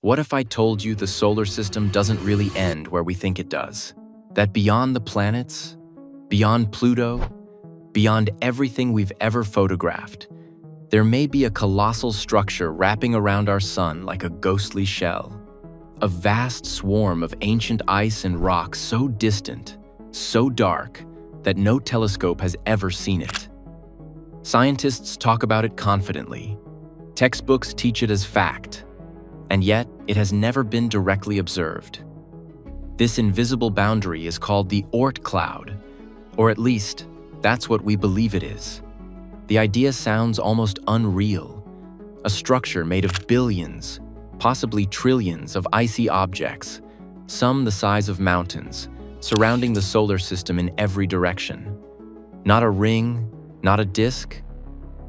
What if I told you the solar system doesn't really end where we think it does? That beyond the planets, beyond Pluto, beyond everything we've ever photographed, there may be a colossal structure wrapping around our sun like a ghostly shell. A vast swarm of ancient ice and rock so distant, so dark, that no telescope has ever seen it. Scientists talk about it confidently. Textbooks teach it as fact. And yet, it has never been directly observed. This invisible boundary is called the Oort Cloud, or at least, that's what we believe it is. The idea sounds almost unreal. A structure made of billions, possibly trillions of icy objects, some the size of mountains, surrounding the solar system in every direction. Not a ring, not a disk,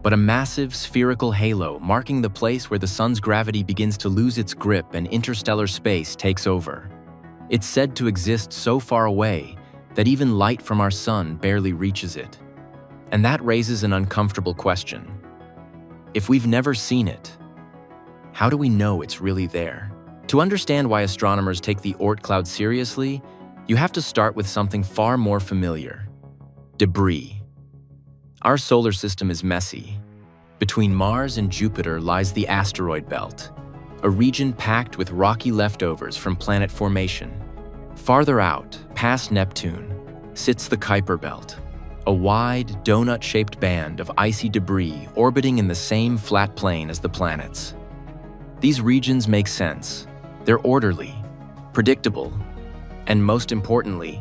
but a massive spherical halo marking the place where the sun's gravity begins to lose its grip and interstellar space takes over. It's said to exist so far away that even light from our sun barely reaches it. And that raises an uncomfortable question. If we've never seen it, how do we know it's really there? To understand why astronomers take the Oort Cloud seriously, you have to start with something far more familiar: debris. Our solar system is messy. Between Mars and Jupiter lies the asteroid belt, a region packed with rocky leftovers from planet formation. Farther out, past Neptune, sits the Kuiper belt, a wide, donut-shaped band of icy debris orbiting in the same flat plane as the planets. These regions make sense. They're orderly, predictable, and most importantly,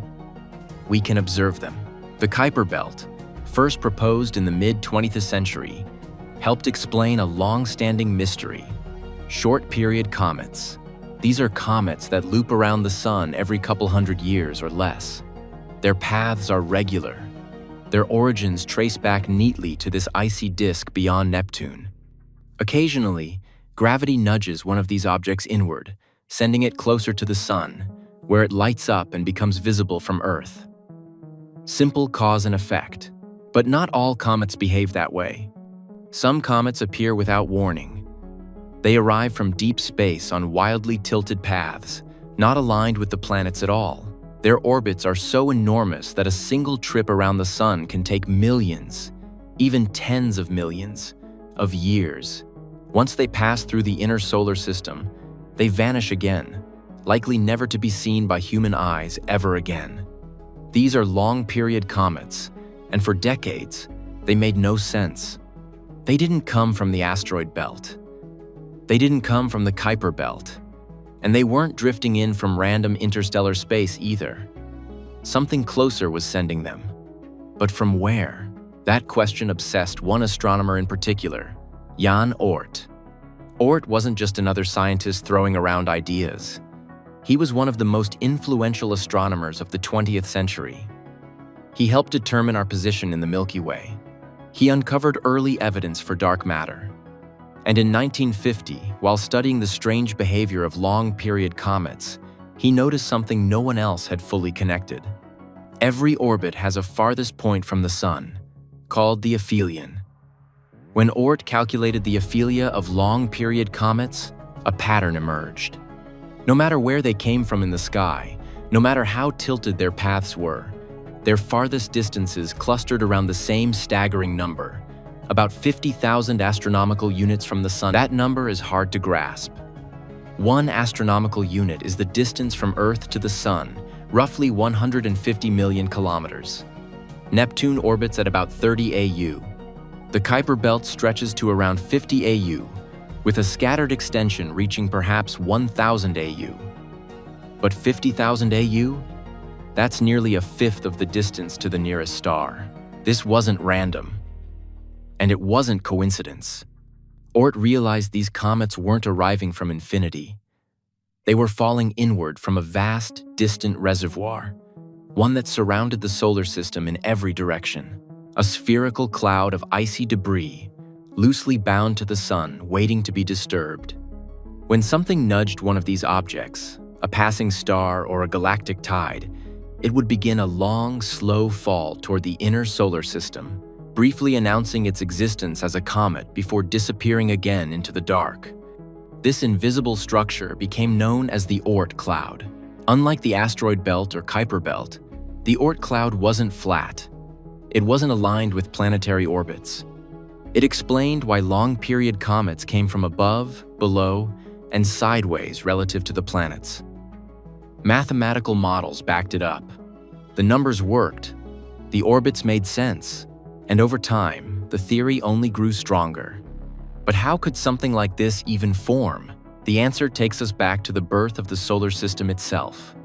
we can observe them. The Kuiper belt, first proposed in the mid-20th century, helped explain a long-standing mystery: short-period comets. These are comets that loop around the sun every couple hundred years or less. Their paths are regular. Their origins trace back neatly to this icy disk beyond Neptune. Occasionally, gravity nudges one of these objects inward, sending it closer to the sun, where it lights up and becomes visible from Earth. Simple cause and effect. But not all comets behave that way. Some comets appear without warning. They arrive from deep space on wildly tilted paths, not aligned with the planets at all. Their orbits are so enormous that a single trip around the sun can take millions, even tens of millions, of years. Once they pass through the inner solar system, they vanish again, likely never to be seen by human eyes ever again. These are long-period comets, and for decades, they made no sense. They didn't come from the asteroid belt. They didn't come from the Kuiper belt. And they weren't drifting in from random interstellar space either. Something closer was sending them. But from where? That question obsessed one astronomer in particular, Jan Oort. Oort wasn't just another scientist throwing around ideas. He was one of the most influential astronomers of the 20th century. He helped determine our position in the Milky Way. He uncovered early evidence for dark matter. And in 1950, while studying the strange behavior of long-period comets, he noticed something no one else had fully connected. Every orbit has a farthest point from the sun, called the aphelion. When Oort calculated the aphelia of long-period comets, a pattern emerged. No matter where they came from in the sky, no matter how tilted their paths were, their farthest distances clustered around the same staggering number, about 50,000 astronomical units from the sun. That number is hard to grasp. 1 astronomical unit is the distance from Earth to the sun, roughly 150 million kilometers. Neptune orbits at about 30 AU. The Kuiper belt stretches to around 50 AU, with a scattered extension reaching perhaps 1,000 AU. But 50,000 AU? That's nearly a fifth of the distance to the nearest star. This wasn't random. And it wasn't coincidence. Oort realized these comets weren't arriving from infinity. They were falling inward from a vast, distant reservoir, one that surrounded the solar system in every direction. A spherical cloud of icy debris, loosely bound to the sun, waiting to be disturbed. When something nudged one of these objects, a passing star or a galactic tide, it would begin a long, slow fall toward the inner solar system, briefly announcing its existence as a comet before disappearing again into the dark. This invisible structure became known as the Oort Cloud. Unlike the asteroid belt or Kuiper belt, the Oort Cloud wasn't flat. It wasn't aligned with planetary orbits. It explained why long-period comets came from above, below, and sideways relative to the planets. Mathematical models backed it up. The numbers worked, the orbits made sense, and over time, the theory only grew stronger. But how could something like this even form? The answer takes us back to the birth of the solar system itself.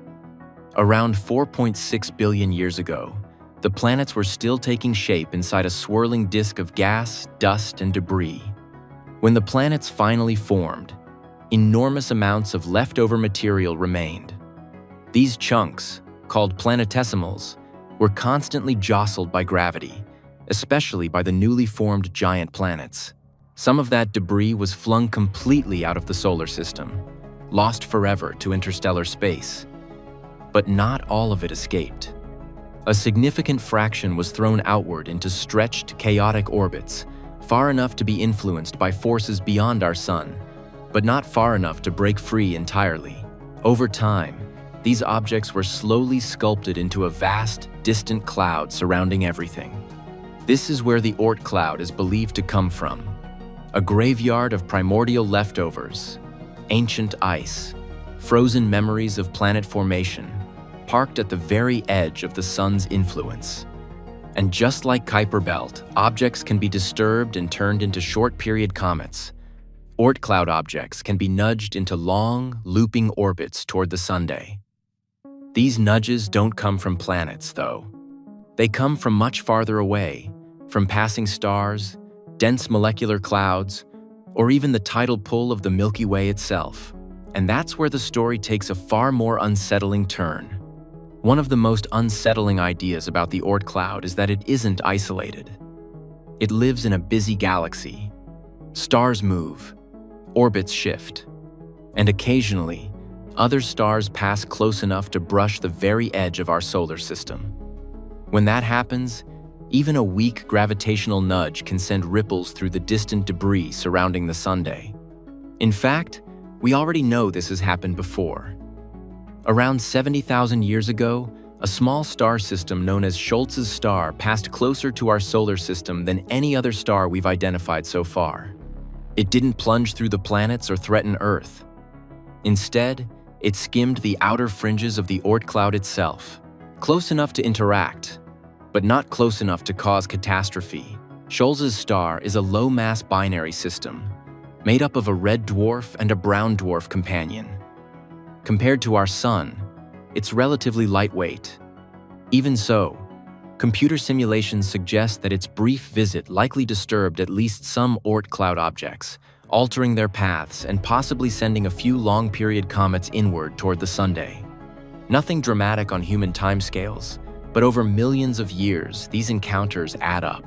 Around 4.6 billion years ago, the planets were still taking shape inside a swirling disk of gas, dust, and debris. When the planets finally formed, enormous amounts of leftover material remained. These chunks, called planetesimals, were constantly jostled by gravity, especially by the newly formed giant planets. Some of that debris was flung completely out of the solar system, lost forever to interstellar space. But not all of it escaped. A significant fraction was thrown outward into stretched, chaotic orbits, far enough to be influenced by forces beyond our sun, but not far enough to break free entirely. Over time, these objects were slowly sculpted into a vast, distant cloud surrounding everything. This is where the Oort Cloud is believed to come from. A graveyard of primordial leftovers, ancient ice, frozen memories of planet formation, parked at the very edge of the sun's influence. And just like Kuiper belt, objects can be disturbed and turned into short-period comets. Oort Cloud objects can be nudged into long, looping orbits toward the Sunday. These nudges don't come from planets, though. They come from much farther away, from passing stars, dense molecular clouds, or even the tidal pull of the Milky Way itself. And that's where the story takes a far more unsettling turn. One of the most unsettling ideas about the Oort Cloud is that it isn't isolated. It lives in a busy galaxy. Stars move, orbits shift, and occasionally, other stars pass close enough to brush the very edge of our solar system. When that happens, even a weak gravitational nudge can send ripples through the distant debris surrounding the Sunday. In fact, we already know this has happened before. Around 70,000 years ago, a small star system known as Schultz's star passed closer to our solar system than any other star we've identified so far. It didn't plunge through the planets or threaten Earth. Instead, it skimmed the outer fringes of the Oort Cloud itself, close enough to interact, but not close enough to cause catastrophe. Schultz's star is a low-mass binary system, made up of a red dwarf and a brown dwarf companion. Compared to our Sun, it's relatively lightweight. Even so, computer simulations suggest that its brief visit likely disturbed at least some Oort Cloud objects, altering their paths and possibly sending a few long-period comets inward toward the Sunday. Nothing dramatic on human timescales, but over millions of years, these encounters add up.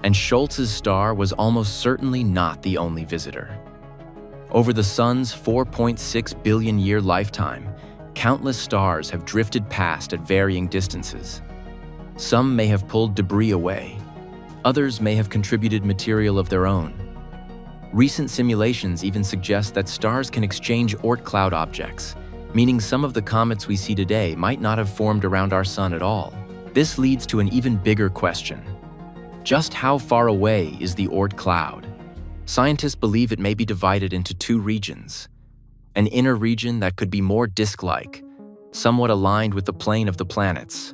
And Schultz's star was almost certainly not the only visitor. Over the Sun's 4.6 billion-year lifetime, countless stars have drifted past at varying distances. Some may have pulled debris away. Others may have contributed material of their own. Recent simulations even suggest that stars can exchange Oort Cloud objects, meaning some of the comets we see today might not have formed around our Sun at all. This leads to an even bigger question. Just how far away is the Oort Cloud? Scientists believe it may be divided into two regions. An inner region that could be more disk-like, somewhat aligned with the plane of the planets,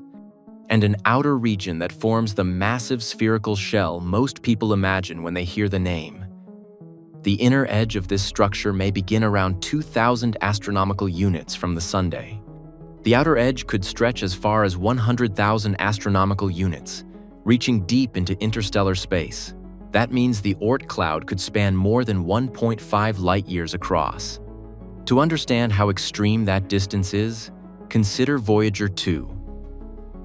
and an outer region that forms the massive spherical shell most people imagine when they hear the name. The inner edge of this structure may begin around 2,000 astronomical units from the Sunday. The outer edge could stretch as far as 100,000 astronomical units, reaching deep into interstellar space. That means the Oort Cloud could span more than 1.5 light-years across. To understand how extreme that distance is, consider Voyager 2.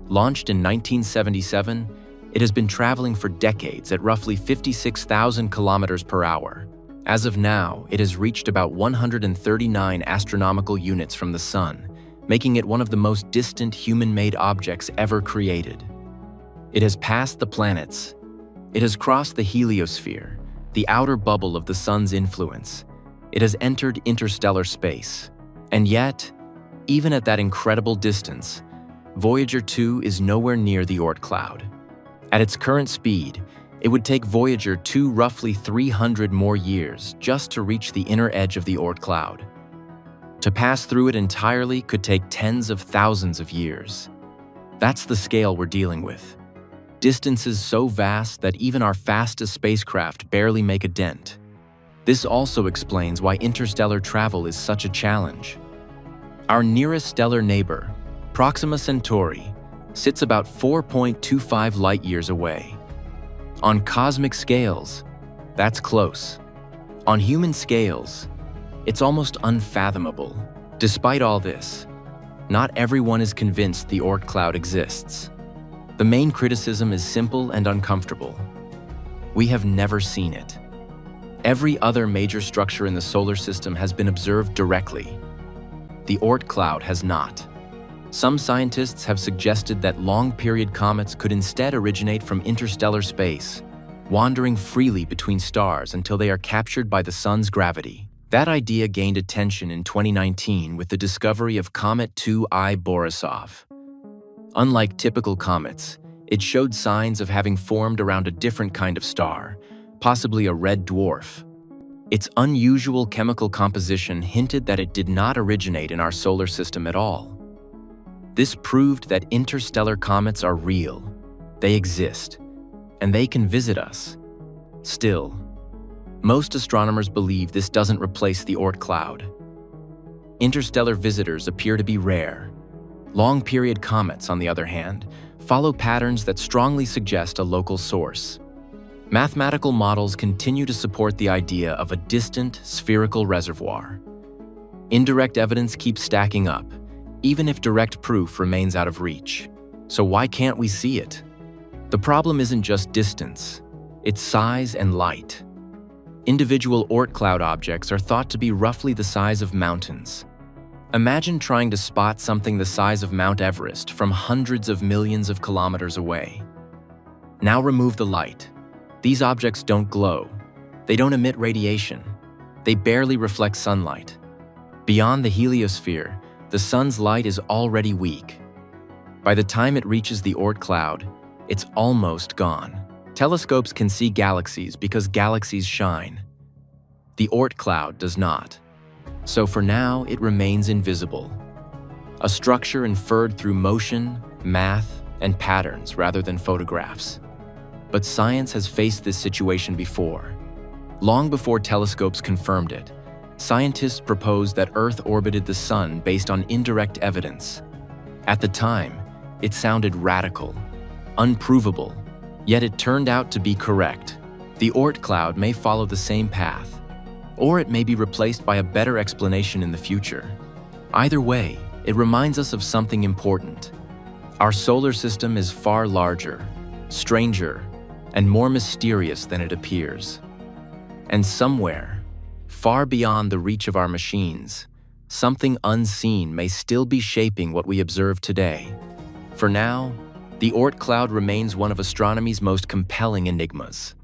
Launched in 1977, it has been traveling for decades at roughly 56,000 kilometers per hour. As of now, it has reached about 139 astronomical units from the Sun, making it one of the most distant human-made objects ever created. It has passed the planets. It has crossed the heliosphere, the outer bubble of the Sun's influence, It has entered interstellar space. And yet, even at that incredible distance, Voyager 2 is nowhere near the Oort Cloud. At its current speed, it would take Voyager 2 roughly 300 more years just to reach the inner edge of the Oort Cloud. To pass through it entirely could take tens of thousands of years. That's the scale we're dealing with. Distances so vast that even our fastest spacecraft barely make a dent. This also explains why interstellar travel is such a challenge. Our nearest stellar neighbor, Proxima Centauri, sits about 4.25 light-years away. On cosmic scales, that's close. On human scales, it's almost unfathomable. Despite all this, not everyone is convinced the Oort Cloud exists. The main criticism is simple and uncomfortable. We have never seen it. Every other major structure in the solar system has been observed directly. The Oort Cloud has not. Some scientists have suggested that long-period comets could instead originate from interstellar space, wandering freely between stars until they are captured by the sun's gravity. That idea gained attention in 2019 with the discovery of Comet 2I Borisov. Unlike typical comets, it showed signs of having formed around a different kind of star, possibly a red dwarf. Its unusual chemical composition hinted that it did not originate in our solar system at all. This proved that interstellar comets are real, they exist, and they can visit us. Still, most astronomers believe this doesn't replace the Oort Cloud. Interstellar visitors appear to be rare. Long-period comets, on the other hand, follow patterns that strongly suggest a local source. Mathematical models continue to support the idea of a distant, spherical reservoir. Indirect evidence keeps stacking up, even if direct proof remains out of reach. So why can't we see it? The problem isn't just distance, it's size and light. Individual Oort Cloud objects are thought to be roughly the size of mountains. Imagine trying to spot something the size of Mount Everest from hundreds of millions of kilometers away. Now remove the light. These objects don't glow. They don't emit radiation. They barely reflect sunlight. Beyond the heliosphere, the sun's light is already weak. By the time it reaches the Oort Cloud, it's almost gone. Telescopes can see galaxies because galaxies shine. The Oort Cloud does not. So for now, it remains invisible. A structure inferred through motion, math, and patterns rather than photographs. But science has faced this situation before. Long before telescopes confirmed it, scientists proposed that Earth orbited the Sun based on indirect evidence. At the time, it sounded radical, unprovable, yet it turned out to be correct. The Oort Cloud may follow the same path, or it may be replaced by a better explanation in the future. Either way, it reminds us of something important. Our solar system is far larger, stranger, and more mysterious than it appears. And somewhere, far beyond the reach of our machines, something unseen may still be shaping what we observe today. For now, the Oort Cloud remains one of astronomy's most compelling enigmas.